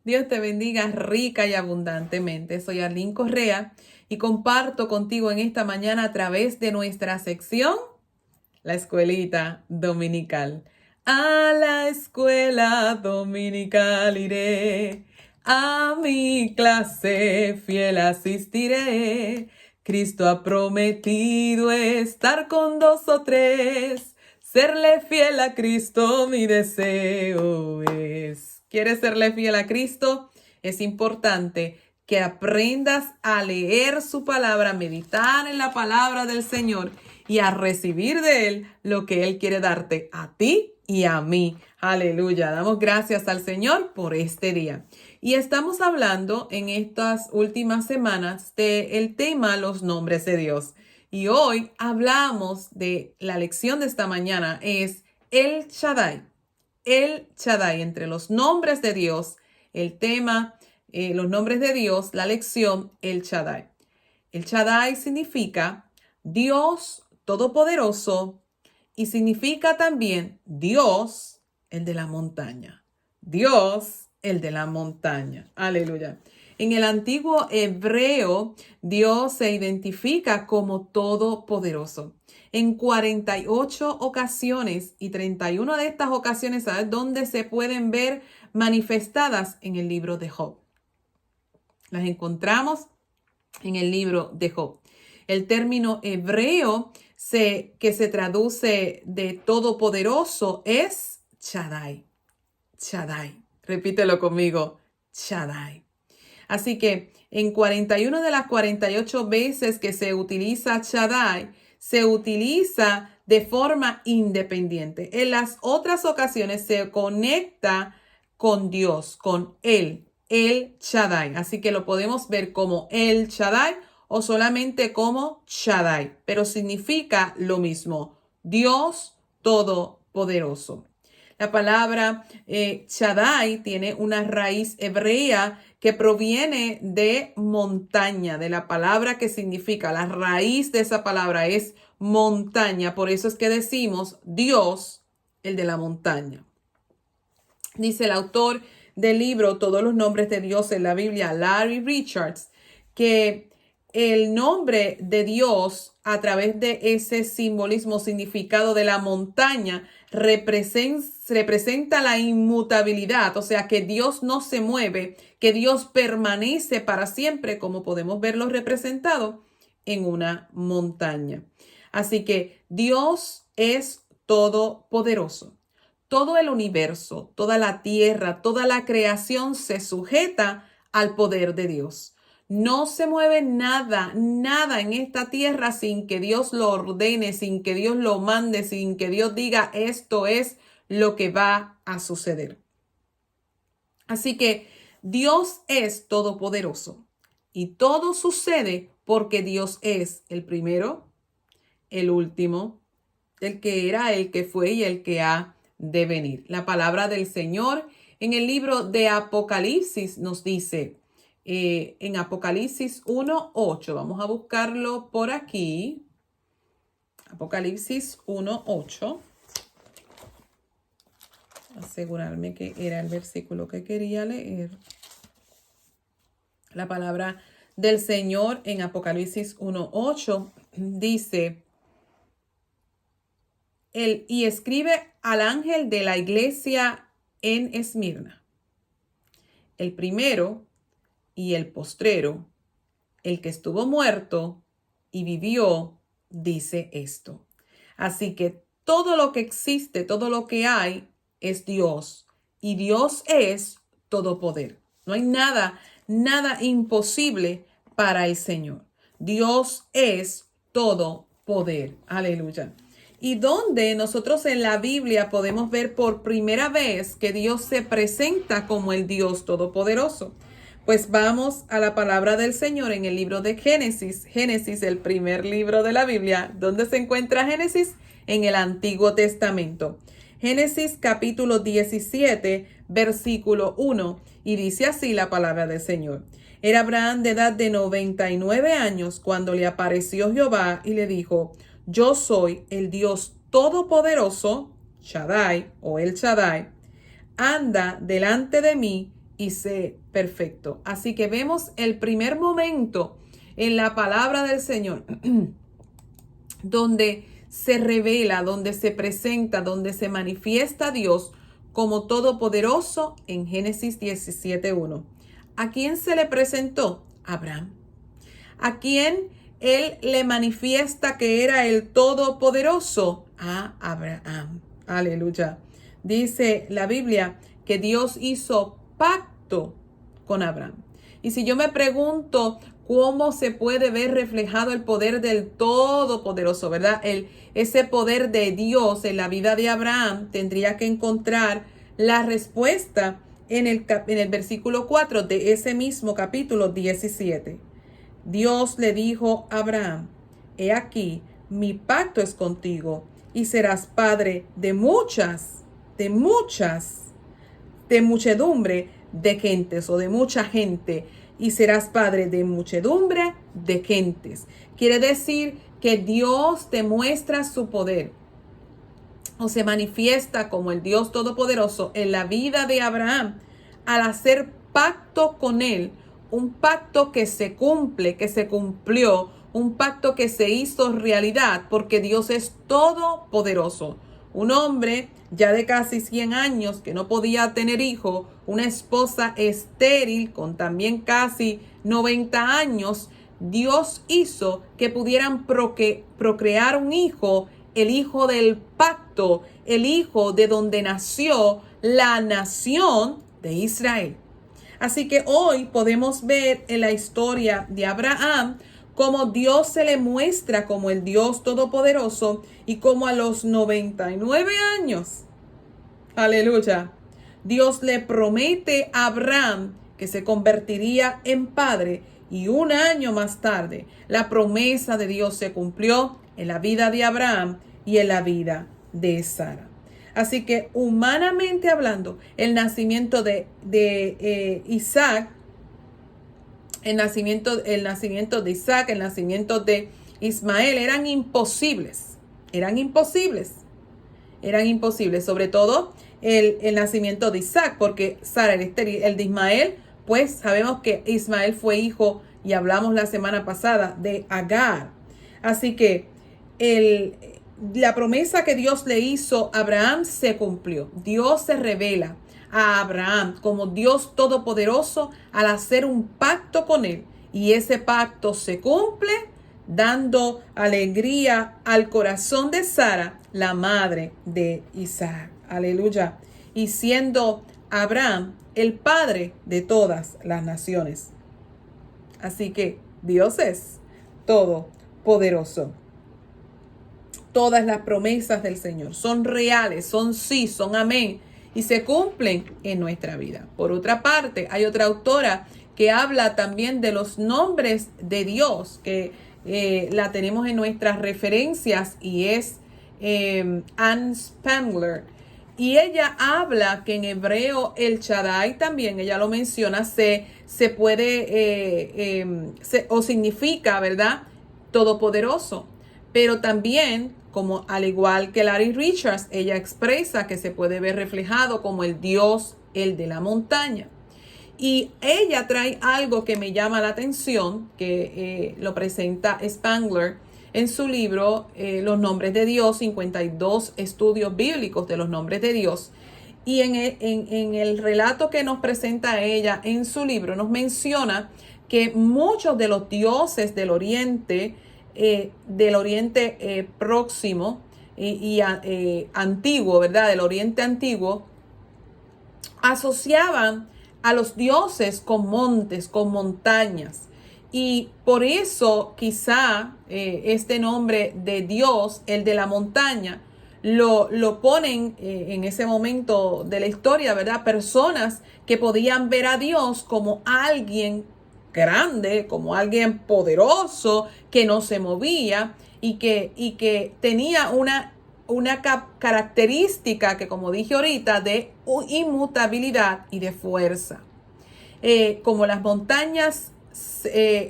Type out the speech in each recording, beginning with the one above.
Dios te bendiga rica y abundantemente. Soy Arlene Correa y comparto contigo en esta mañana a través de nuestra sección, la escuelita dominical. A la escuela dominical iré, a mi clase fiel asistiré. Cristo ha prometido estar con 2 o 3. Serle fiel a Cristo mi deseo es. ¿Quieres serle fiel a Cristo? Es importante que aprendas a leer su palabra, meditar en la palabra del Señor y a recibir de Él lo que Él quiere darte a ti y a mí. Aleluya. Damos gracias al Señor por este día. Y estamos hablando en estas últimas semanas del tema los nombres de Dios. Y hoy hablamos de la lección de esta mañana, es El Shaddai. El Shaddai, entre los nombres de Dios, el tema, los nombres de Dios, la lección, El Shaddai. El Shaddai significa Dios Todopoderoso y significa también Dios, el de la montaña. Dios, el de la montaña. Aleluya. En el antiguo hebreo, Dios se identifica como todopoderoso. En 48 ocasiones, y 31 de estas ocasiones, ¿sabes dónde se pueden ver manifestadas? En el libro de Job. Las encontramos en el libro de Job. El término hebreo que se traduce de todopoderoso es Shaddai. Shaddai. Repítelo conmigo. Shaddai. Así que en 41 de las 48 veces que se utiliza Shaddai, se utiliza de forma independiente. En las otras ocasiones se conecta con Dios, con Él, el Shaddai. Así que lo podemos ver como el Shaddai o solamente como Shaddai, pero significa lo mismo, Dios Todopoderoso. La palabra Shaddai tiene una raíz hebrea que proviene de montaña, de la palabra que significa, la raíz de esa palabra es montaña. Por eso es que decimos Dios, el de la montaña. Dice el autor del libro Todos los nombres de Dios en la Biblia, Larry Richards, que el nombre de Dios a través de ese simbolismo, significado de la montaña, representa la inmutabilidad, o sea que Dios no se mueve, que Dios permanece para siempre, como podemos verlo representado en una montaña. Así que Dios es todopoderoso. Todo el universo, toda la tierra, toda la creación se sujeta al poder de Dios. No se mueve nada en esta tierra sin que Dios lo ordene, sin que Dios lo mande, sin que Dios diga esto es lo que va a suceder. Así que Dios es todopoderoso y todo sucede porque Dios es el primero, el último, el que era, el que fue y el que ha de venir. La palabra del Señor en el libro de Apocalipsis nos dice, en Apocalipsis 1:8, vamos a buscarlo por aquí. Apocalipsis 1:8. Asegurarme que era el versículo que quería leer. La palabra del Señor en Apocalipsis 1:8 dice, y escribe al ángel de la iglesia en Esmirna, el primero y el postrero, el que estuvo muerto y vivió, dice esto. Así que todo lo que existe, todo lo que hay es Dios y Dios es todo poder. No hay nada imposible para el Señor. Dios es todo poder. Aleluya. Y donde nosotros en la Biblia podemos ver por primera vez que Dios se presenta como el Dios todopoderoso. Pues vamos a la palabra del Señor en el libro de Génesis. Génesis, el primer libro de la Biblia. ¿Dónde se encuentra Génesis? En el Antiguo Testamento. Génesis capítulo 17, versículo 1. Y dice así la palabra del Señor. Era Abraham de edad de 99 años cuando le apareció Jehová y le dijo, yo soy el Dios Todopoderoso, Shaddai o el Shaddai. Anda delante de mí y sé perfecto. Así que vemos el primer momento en la palabra del Señor donde se revela, donde se presenta, donde se manifiesta Dios como todopoderoso en Génesis 17:1. ¿A quién se le presentó? Abraham. ¿A quién él le manifiesta que era el todopoderoso? A Abraham. Aleluya. Dice la Biblia que Dios hizo pacto con Abraham. Y si yo me pregunto cómo se puede ver reflejado el poder del Todopoderoso, ¿verdad? Ese poder de Dios en la vida de Abraham, tendría que encontrar la respuesta en el versículo 4 de ese mismo capítulo 17. Dios le dijo a Abraham: he aquí, mi pacto es contigo y serás padre de muchedumbre de gentes o de mucha gente, y serás padre de muchedumbre de gentes. Quiere decir que Dios te muestra su poder o se manifiesta como el Dios todopoderoso en la vida de Abraham al hacer pacto con él, un pacto que se cumple, que se cumplió, un pacto que se hizo realidad porque Dios es todopoderoso. Un hombre ya de casi 100 años que no podía tener hijo, una esposa estéril con también casi 90 años, Dios hizo que pudieran procrear un hijo, el hijo del pacto, el hijo de donde nació la nación de Israel. Así que hoy podemos ver en la historia de Abraham cómo Dios se le muestra como el Dios todopoderoso y cómo a los 99 años, aleluya, Dios le promete a Abraham que se convertiría en padre, y un año más tarde la promesa de Dios se cumplió en la vida de Abraham y en la vida de Sara. Así que humanamente hablando, el nacimiento de Isaac, el nacimiento de Isaac, el nacimiento de Ismael eran imposibles, sobre todo el nacimiento de Isaac, porque Sara era estéril. El de Ismael, pues sabemos que Ismael fue hijo, y hablamos la semana pasada, de Agar. Así que la promesa que Dios le hizo a Abraham se cumplió. Dios se revela a Abraham como Dios todopoderoso al hacer un pacto con él, y ese pacto se cumple dando alegría al corazón de Sara, la madre de Isaac. Aleluya. Y siendo Abraham el padre de todas las naciones. Así que Dios es todopoderoso. Todas las promesas del Señor son reales, son sí, son amén, y se cumplen en nuestra vida. Por otra parte, hay otra autora que habla también de los nombres de Dios, que la tenemos en nuestras referencias, y es Anne Spangler. Y ella habla que en hebreo el Shaddai también, ella lo menciona, se puede, o significa, ¿verdad?, todopoderoso. Pero también, como al igual que Larry Richards, ella expresa que se puede ver reflejado como el Dios, el de la montaña. Y ella trae algo que me llama la atención, que lo presenta Spangler en su libro Los Nombres de Dios, 52 estudios bíblicos de los nombres de Dios. Y en el relato que nos presenta ella en su libro, nos menciona que muchos de los dioses del Oriente Próximo y antiguo, ¿verdad? Del Oriente Antiguo, asociaban a los dioses con montes, con montañas. Y por eso quizá este nombre de Dios, el de la montaña, lo ponen en ese momento de la historia, ¿verdad? Personas que podían ver a Dios como alguien grande, como alguien poderoso, que no se movía y que tenía una característica que, como dije ahorita, de inmutabilidad y de fuerza. Como las montañas,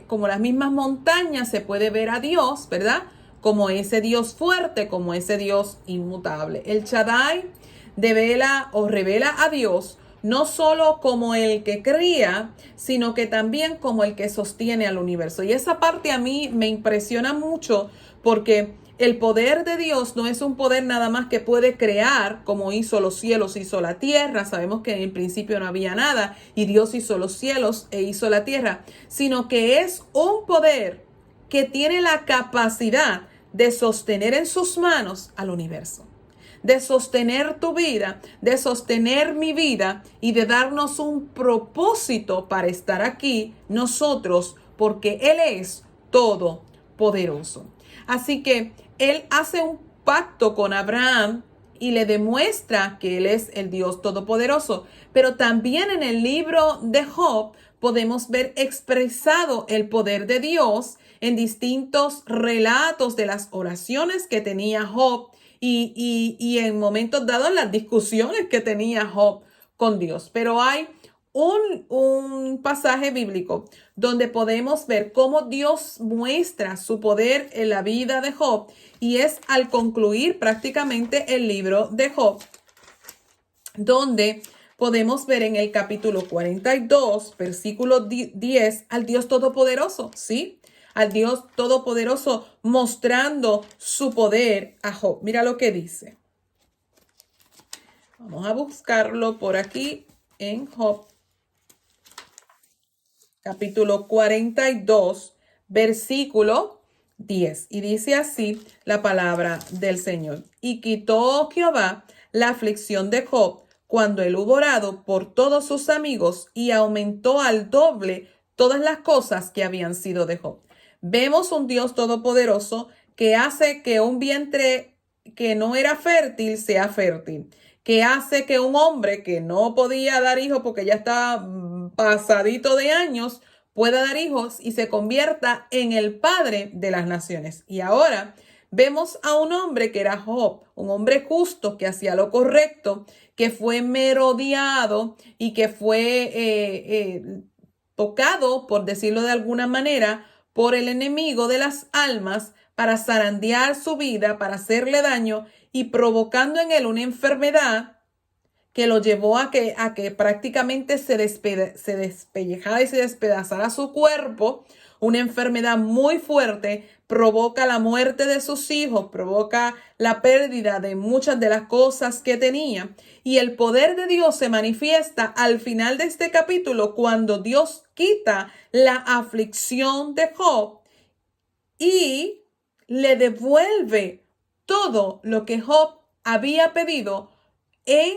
como las mismas montañas, se puede ver a Dios, ¿verdad?, como ese Dios fuerte, como ese Dios inmutable. El Shaddai revela a Dios no solo como el que cría, sino que también como el que sostiene al universo. Y esa parte a mí me impresiona mucho porque el poder de Dios no es un poder nada más que puede crear, como hizo los cielos, hizo la tierra. Sabemos que en el principio no había nada y Dios hizo los cielos e hizo la tierra, sino que es un poder que tiene la capacidad de sostener en sus manos al universo, de sostener tu vida, de sostener mi vida y de darnos un propósito para estar aquí nosotros, porque Él es todopoderoso. Así que Él hace un pacto con Abraham y le demuestra que Él es el Dios todopoderoso. Pero también en el libro de Job podemos ver expresado el poder de Dios en distintos relatos de las oraciones que tenía Job y en momentos dados las discusiones que tenía Job con Dios. Pero hay un pasaje bíblico donde podemos ver cómo Dios muestra su poder en la vida de Job, y es al concluir prácticamente el libro de Job, donde podemos ver en el capítulo 42, versículo 10, al Dios Todopoderoso, ¿sí? Al Dios Todopoderoso mostrando su poder a Job. Mira lo que dice. Vamos a buscarlo por aquí en Job, capítulo 42, versículo 10. Y dice así la palabra del Señor. Y quitó Jehová la aflicción de Job cuando él hubo orado por todos sus amigos, y aumentó al doble todas las cosas que habían sido de Job. Vemos un Dios todopoderoso que hace que un vientre que no era fértil sea fértil, que hace que un hombre que no podía dar hijos porque ya estaba pasadito de años pueda dar hijos y se convierta en el padre de las naciones. Y ahora vemos a un hombre que era Job, un hombre justo que hacía lo correcto, que fue merodeado y que fue tocado, por decirlo de alguna manera, por el enemigo de las almas para zarandear su vida, para hacerle daño y provocando en él una enfermedad que lo llevó a que prácticamente se despellejara y se despedazara su cuerpo. Una enfermedad muy fuerte provoca la muerte de sus hijos, provoca la pérdida de muchas de las cosas que tenía. Y el poder de Dios se manifiesta al final de este capítulo cuando Dios quita la aflicción de Job y le devuelve todo lo que Job había pedido en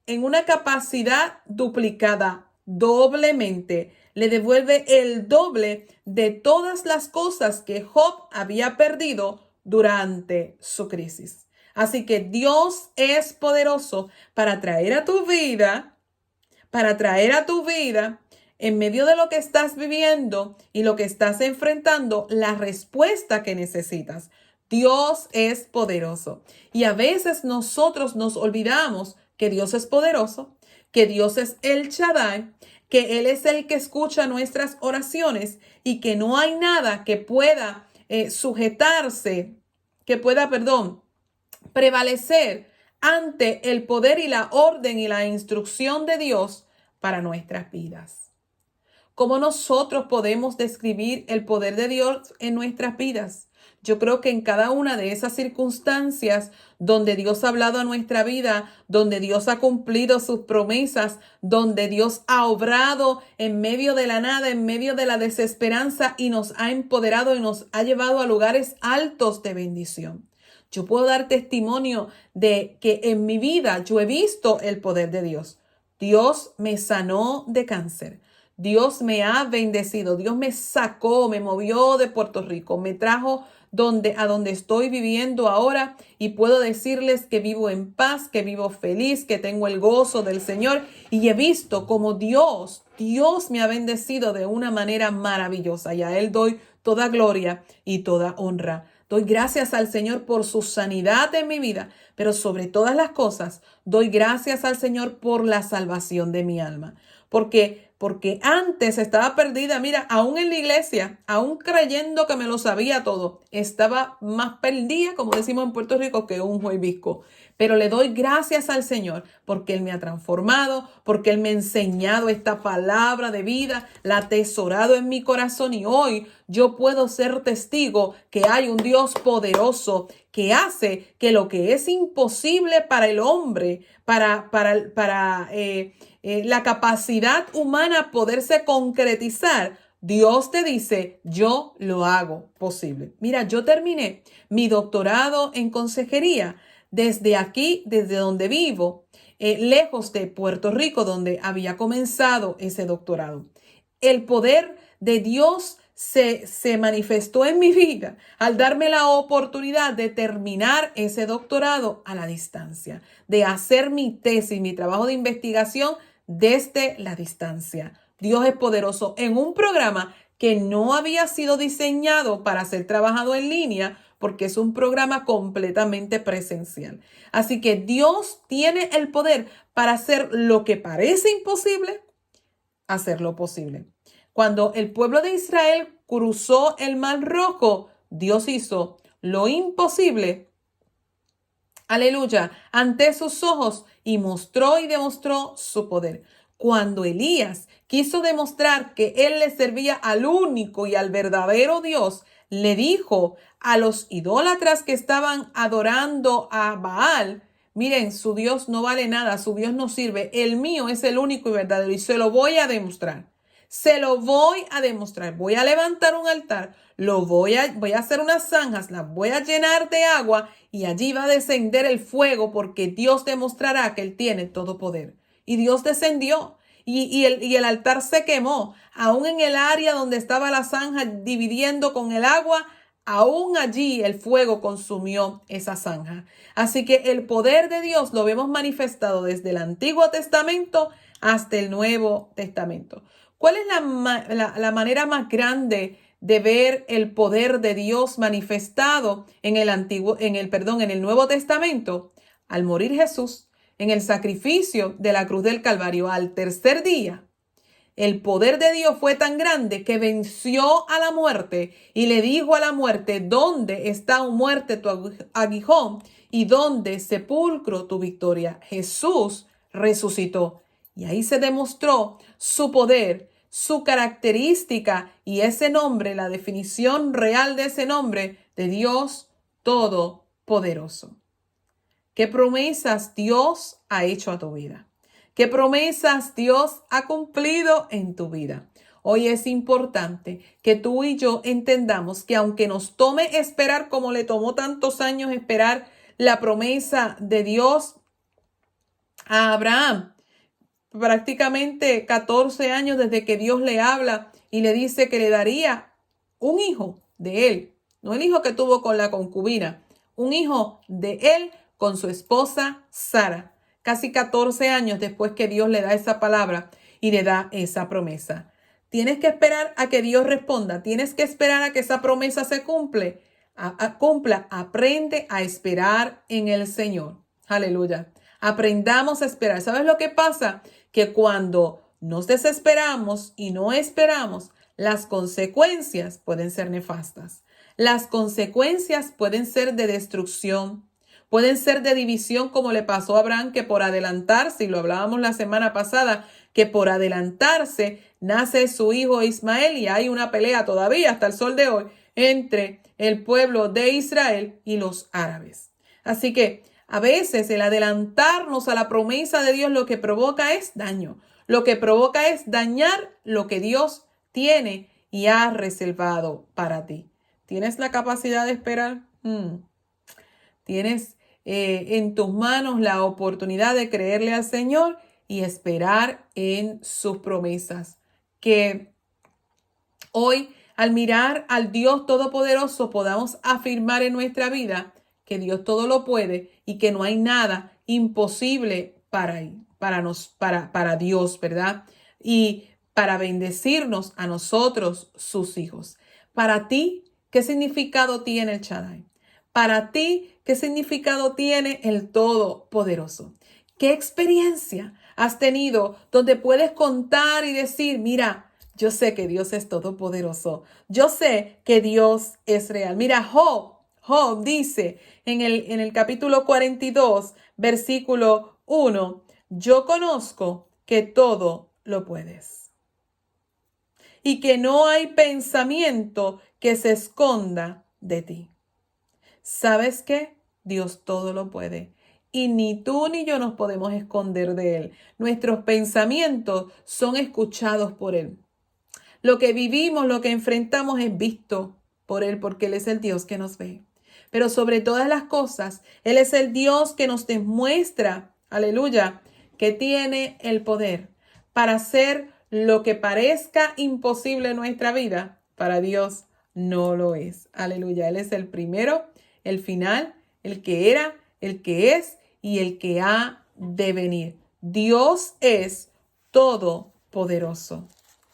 una capacidad duplicada, doblemente. Le devuelve el doble de todas las cosas que Job había perdido durante su crisis. Así que Dios es poderoso para traer a tu vida, en medio de lo que estás viviendo y lo que estás enfrentando, la respuesta que necesitas. Dios es poderoso. Y a veces nosotros nos olvidamos que Dios es poderoso, que Dios es el Shaddai, que Él es el que escucha nuestras oraciones y que no hay nada que pueda prevalecer ante el poder y la orden y la instrucción de Dios para nuestras vidas. ¿Cómo nosotros podemos describir el poder de Dios en nuestras vidas? Yo creo que en cada una de esas circunstancias donde Dios ha hablado a nuestra vida, donde Dios ha cumplido sus promesas, donde Dios ha obrado en medio de la nada, en medio de la desesperanza y nos ha empoderado y nos ha llevado a lugares altos de bendición. Yo puedo dar testimonio de que en mi vida yo he visto el poder de Dios. Dios me sanó de cáncer. Dios me ha bendecido. Dios me sacó, me movió de Puerto Rico, me trajo a donde estoy viviendo ahora, y puedo decirles que vivo en paz, que vivo feliz, que tengo el gozo del Señor, y he visto como Dios me ha bendecido de una manera maravillosa, y a Él doy toda gloria y toda honra. Doy gracias al Señor por su sanidad en mi vida, pero sobre todas las cosas, doy gracias al Señor por la salvación de mi alma. Porque antes estaba perdida, mira, aún en la iglesia, aún creyendo que me lo sabía todo, estaba más perdida, como decimos en Puerto Rico, que un juevisco. Pero le doy gracias al Señor porque Él me ha transformado, porque Él me ha enseñado esta palabra de vida, la ha atesorado en mi corazón y hoy yo puedo ser testigo que hay un Dios poderoso que hace que lo que es imposible para el hombre, para la capacidad humana poderse concretizar, Dios te dice, yo lo hago posible. Mira, yo terminé mi doctorado en consejería desde aquí, desde donde vivo, lejos de Puerto Rico, donde había comenzado ese doctorado. El poder de Dios se manifestó en mi vida al darme la oportunidad de terminar ese doctorado a la distancia, de hacer mi tesis, mi trabajo de investigación desde la distancia. Dios es poderoso en un programa que no había sido diseñado para ser trabajado en línea porque es un programa completamente presencial. Así que Dios tiene el poder para hacer lo que parece imposible, hacerlo posible. Cuando el pueblo de Israel cruzó el Mar Rojo, Dios hizo lo imposible, aleluya, ante sus ojos y mostró y demostró su poder. Cuando Elías quiso demostrar que él le servía al único y al verdadero Dios, le dijo a los idólatras que estaban adorando a Baal, miren, su Dios no vale nada, su Dios no sirve, el mío es el único y verdadero y se lo voy a demostrar. Se lo voy a demostrar. Voy a levantar un altar, voy a hacer unas zanjas, las voy a llenar de agua y allí va a descender el fuego porque Dios demostrará que Él tiene todo poder. Y Dios descendió y el altar se quemó. Aún en el área donde estaba la zanja dividiendo con el agua, aún allí el fuego consumió esa zanja. Así que el poder de Dios lo vemos manifestado desde el Antiguo Testamento hasta el Nuevo Testamento. ¿Cuál es la manera más grande de ver el poder de Dios manifestado en el Nuevo Testamento? Al morir Jesús en el sacrificio de la cruz del Calvario al tercer día, el poder de Dios fue tan grande que venció a la muerte y le dijo a la muerte, ¿dónde está, oh muerte, tu aguijón? ¿Y dónde, sepulcro, tu victoria? Jesús resucitó. Y ahí se demostró su poder, su característica y ese nombre, la definición real de ese nombre, de Dios Todopoderoso. ¿Qué promesas Dios ha hecho a tu vida? ¿Qué promesas Dios ha cumplido en tu vida? Hoy es importante que tú y yo entendamos que aunque nos tome esperar como le tomó tantos años esperar la promesa de Dios a Abraham, prácticamente 14 años desde que Dios le habla y le dice que le daría un hijo de él, no el hijo que tuvo con la concubina, un hijo de él con su esposa Sara. Casi 14 años después que Dios le da esa palabra y le da esa promesa. Tienes que esperar a que Dios responda. Tienes que esperar a que esa promesa se cumpla. Aprende a esperar en el Señor. Aleluya. Aprendamos a esperar. ¿Sabes lo que pasa? Que cuando nos desesperamos y no esperamos, las consecuencias pueden ser nefastas. Las consecuencias pueden ser de destrucción. Pueden ser de división como le pasó a Abraham, que por adelantarse, y lo hablábamos la semana pasada, que por adelantarse nace su hijo Ismael y hay una pelea todavía hasta el sol de hoy entre el pueblo de Israel y los árabes. Así que a veces el adelantarnos a la promesa de Dios lo que provoca es daño. Lo que provoca es dañar lo que Dios tiene y ha reservado para ti. ¿Tienes la capacidad de esperar? ¿Tienes en tus manos la oportunidad de creerle al Señor y esperar en sus promesas? Que hoy, al mirar al Dios Todopoderoso, podamos afirmar en nuestra vida que Dios todo lo puede y que no hay nada imposible para Dios, ¿verdad? Y para bendecirnos a nosotros, sus hijos. Para ti, ¿qué significado tiene el Shaddai? Para ti, ¿qué significado tiene el Todopoderoso? ¿Qué experiencia has tenido donde puedes contar y decir, mira, yo sé que Dios es todopoderoso. Yo sé que Dios es real. Mira, Job dice en el capítulo 42, versículo 1, yo conozco que todo lo puedes y que no hay pensamiento que se esconda de ti. ¿Sabes qué? Dios todo lo puede. Y ni tú ni yo nos podemos esconder de Él. Nuestros pensamientos son escuchados por Él. Lo que vivimos, lo que enfrentamos es visto por Él, porque Él es el Dios que nos ve. Pero sobre todas las cosas, Él es el Dios que nos demuestra, aleluya, que tiene el poder para hacer lo que parezca imposible en nuestra vida. Para Dios no lo es. Aleluya. Él es el primero, el final, el que era, el que es y el que ha de venir. Dios es todopoderoso.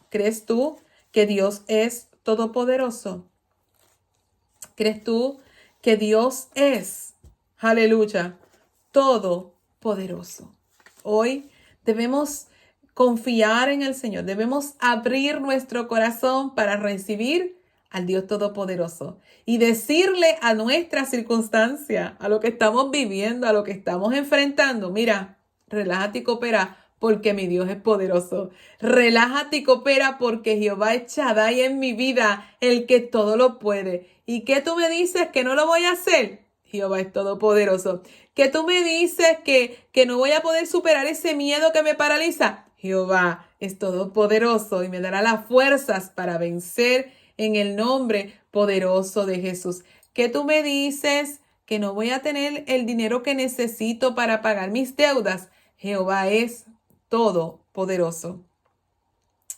¿Crees tú que Dios es todopoderoso? ¿Crees tú que Dios es, aleluya, todopoderoso? Hoy debemos confiar en el Señor, debemos abrir nuestro corazón para recibir al Dios todopoderoso y decirle a nuestra circunstancia, a lo que estamos viviendo, a lo que estamos enfrentando, mira, relájate y coopera porque mi Dios es poderoso. Relájate y coopera porque Jehová es Shaddai en mi vida, el que todo lo puede. ¿Y qué tú me dices que no lo voy a hacer? Jehová es todopoderoso. ¿Qué tú me dices que no voy a poder superar ese miedo que me paraliza? Jehová es todopoderoso y me dará las fuerzas para vencer en el nombre poderoso de Jesús. ¿Qué tú me dices que no voy a tener el dinero que necesito para pagar mis deudas? Jehová es todopoderoso.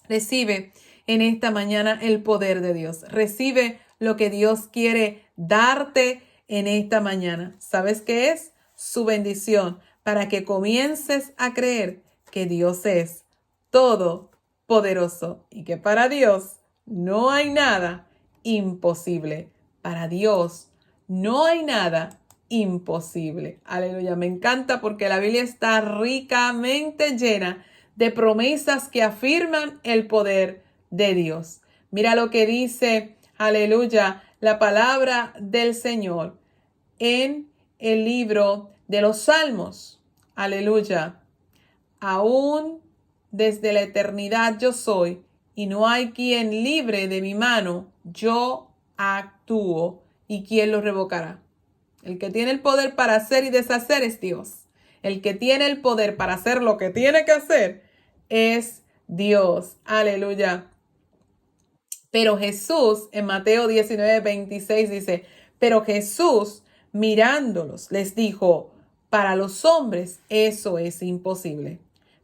Recibe en esta mañana el poder de Dios. Recibe lo que Dios quiere darte en esta mañana. ¿Sabes qué es? Su bendición para que comiences a creer que Dios es todopoderoso y que para Dios no hay nada imposible. Para Dios no hay nada imposible. Aleluya. Me encanta porque la Biblia está ricamente llena de promesas que afirman el poder de Dios. Mira lo que dice, aleluya, la palabra del Señor en el libro de los Salmos. Aleluya. Aún desde la eternidad yo soy, y no hay quien libre de mi mano. Yo actúo, y quién lo revocará. El que tiene el poder para hacer y deshacer es Dios. El que tiene el poder para hacer lo que tiene que hacer es Dios. Aleluya. Pero Jesús, en Mateo 19:26 dice, pero Jesús mirándolos les dijo, para los hombres eso es imposible,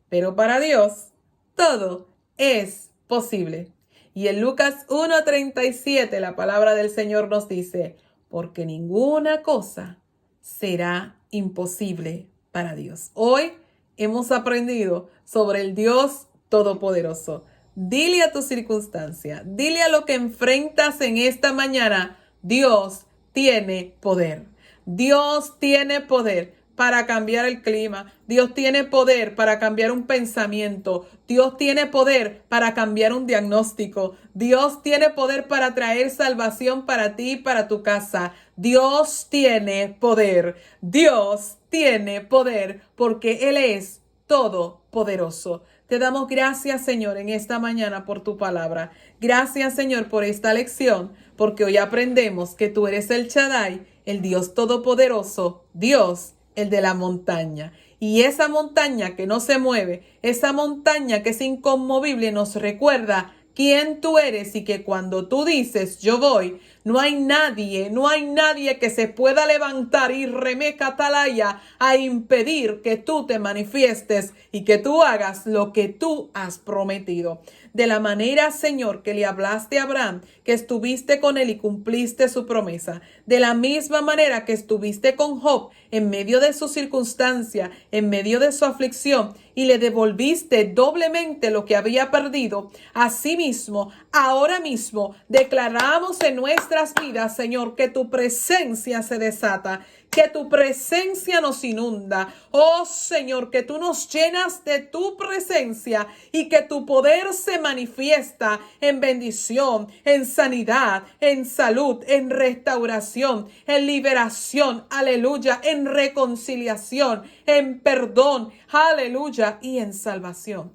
pero para Dios todo es posible. Y en Lucas 1:37 la palabra del Señor nos dice, porque ninguna cosa será imposible para Dios. Hoy hemos aprendido sobre el Dios Todopoderoso. Dile a tu circunstancia, dile a lo que enfrentas en esta mañana, Dios tiene poder. Dios tiene poder para cambiar el clima. Dios tiene poder para cambiar un pensamiento. Dios tiene poder para cambiar un diagnóstico. Dios tiene poder para traer salvación para ti y para tu casa. Dios tiene poder. Dios tiene poder porque Él es todopoderoso. Te damos gracias, Señor, en esta mañana por tu palabra. Gracias, Señor, por esta lección, porque hoy aprendemos que tú eres el Shaddai, el Dios todopoderoso, Dios, el de la montaña. Y esa montaña que no se mueve, esa montaña que es inconmovible, nos recuerda quién tú eres y que cuando tú dices yo voy, no hay nadie que se pueda levantar y remecatalaya a impedir que tú te manifiestes y que tú hagas lo que tú has prometido. De la manera, Señor, que le hablaste a Abraham, que estuviste con él y cumpliste su promesa. De la misma manera que estuviste con Job en medio de su circunstancia, en medio de su aflicción, y le devolviste doblemente lo que había perdido. Asimismo, ahora mismo declaramos en nuestras vidas, Señor, que tu presencia se desata, que tu presencia nos inunda. Oh Señor, que tú nos llenas de tu presencia y que tu poder se manifiesta en bendición, en sanidad, en salud, en restauración, en liberación, aleluya, en reconciliación, en perdón, aleluya, y en salvación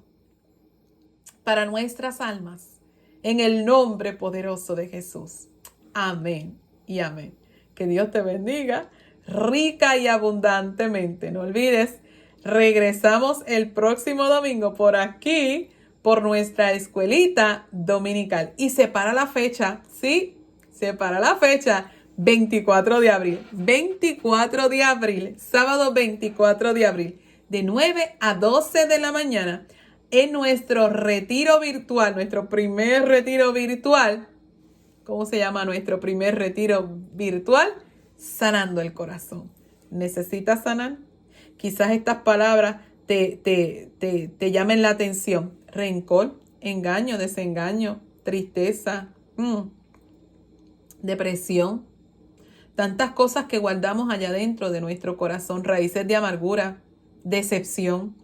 para nuestras almas, en el nombre poderoso de Jesús. Amén y amén. Que Dios te bendiga rica y abundantemente. No olvides, regresamos el próximo domingo por aquí, por nuestra escuelita dominical. Y separa la fecha, ¿sí? Separa la fecha, 24 de abril. 24 de abril, sábado 24 de abril, de 9 a 12 de la mañana, en nuestro retiro virtual, nuestro primer retiro virtual. ¿Cómo se llama nuestro primer retiro virtual? Sanando el corazón. ¿Necesitas sanar? Quizás estas palabras te llamen la atención. Rencor, engaño, desengaño, tristeza, depresión. Tantas cosas que guardamos allá dentro de nuestro corazón. Raíces de amargura, decepción,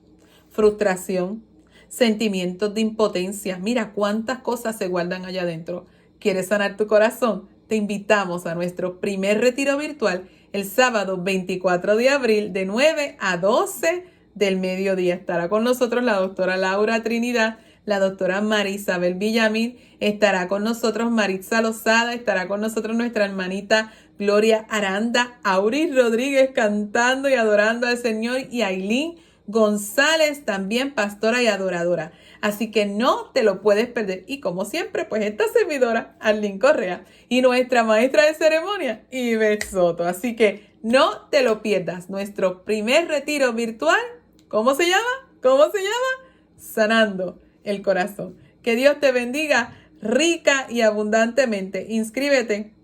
frustración, sentimientos de impotencia. Mira cuántas cosas se guardan allá adentro. ¿Quieres sanar tu corazón? Te invitamos a nuestro primer retiro virtual el sábado 24 de abril de 9 a 12 del mediodía. Estará con nosotros la doctora Laura Trinidad, la doctora Marisabel Villamil, estará con nosotros Maritza Lozada, estará con nosotros nuestra hermanita Gloria Aranda, Auris Rodríguez cantando y adorando al Señor y Ailín González, también pastora y adoradora. Así que no te lo puedes perder. Y como siempre, pues esta servidora, Arlene Correa, y nuestra maestra de ceremonia, Ivette Soto. Así que no te lo pierdas. Nuestro primer retiro virtual, ¿cómo se llama? ¿Cómo se llama? Sanando el corazón. Que Dios te bendiga rica y abundantemente. Inscríbete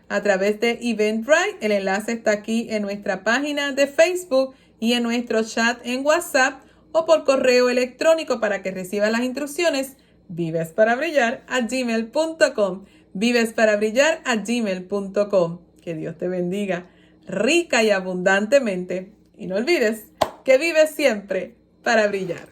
a través de Eventbrite. El enlace está aquí en nuestra página de Facebook y en nuestro chat en WhatsApp o por correo electrónico para que recibas las instrucciones vivesparabrillar@gmail.com vivesparabrillar@gmail.com. Que Dios te bendiga rica y abundantemente y no olvides que vives siempre para brillar.